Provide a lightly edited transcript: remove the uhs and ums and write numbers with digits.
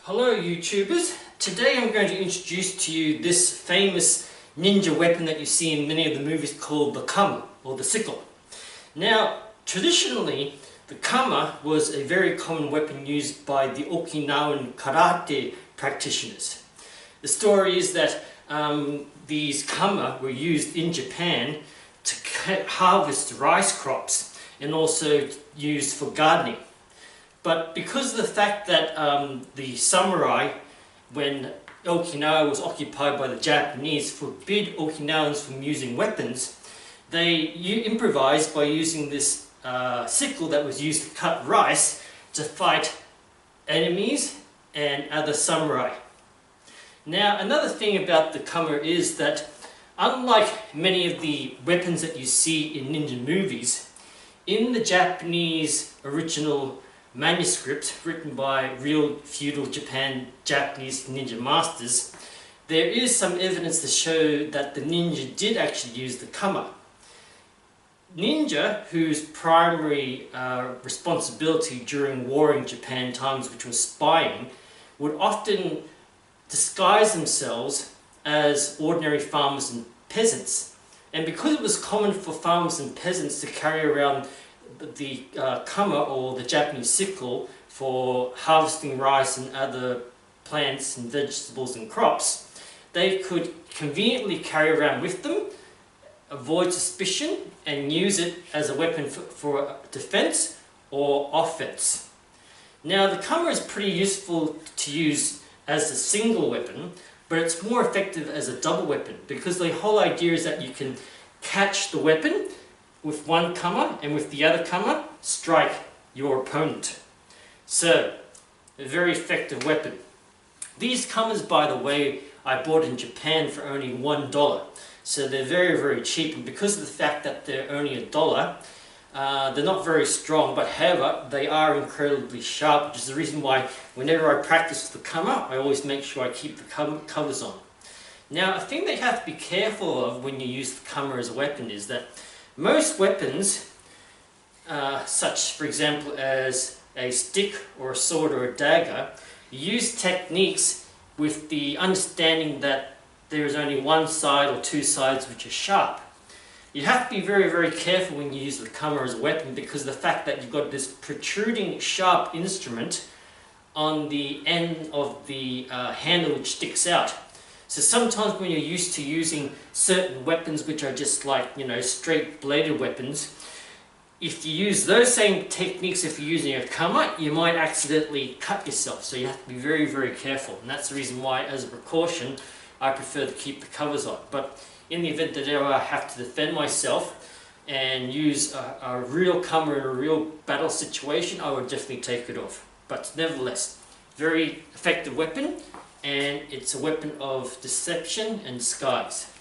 Hello YouTubers, today I'm going to introduce to you this famous ninja weapon that you see in many of the movies called the kama or the sickle. Now traditionally the kama was a very common weapon used by the Okinanwan Karate practitioners. The story is that these kama were used in Japan to harvest rice crops and also used for gardening. But because of the fact that the samurai, when Okinawa was occupied by the Japanese, forbid Okinawans from using weapons, they improvised by using this sickle that was used to cut rice to fight enemies and other samurai. Now another thing about the kama is that unlike many of the weapons that you see in ninja movies, in the Japanese original manuscript written by real feudal Japanese ninja masters, there is some evidence to show that the ninja did actually use the kama. Ninja, whose primary responsibility during warring Japan times, which was spying, would often disguise themselves as ordinary farmers and peasants. And because it was common for farmers and peasants to carry around the kama or the Japanese sickle for harvesting rice and other plants and vegetables and crops, they could conveniently carry around with them, avoid suspicion, and use it as a weapon for defense or offense. Now the kama is pretty useful to use as a single weapon, but it's more effective as a double weapon because the whole idea is that you can catch the weapon with one kama and with the other kama strike your opponent. So, a very effective weapon. These kamas, by the way, I bought in Japan for only $1. So they're very cheap, and because of the fact that they're only $1, they're not very strong, but however, they are incredibly sharp, which is the reason why whenever I practice with the kama, I always make sure I keep the covers on. Now, a thing that you have to be careful of when you use the kama as a weapon is that most weapons, such for example as a stick or a sword or a dagger, use techniques with the understanding that there is only one side or two sides which are sharp. You have to be very careful when you use the kama as a weapon because of the fact that you've got this protruding sharp instrument on the end of the handle which sticks out. So sometimes when you're used to using certain weapons which are just like, straight bladed weapons, if you use those same techniques if you're using a kama, you might accidentally cut yourself. So you have to be very careful, and that's the reason why, as a precaution, I prefer to keep the covers on. But in the event that ever I have to defend myself and use a real kama in a real battle situation, I would definitely take it off. But nevertheless, very effective weapon. And it's a weapon of deception and disguise.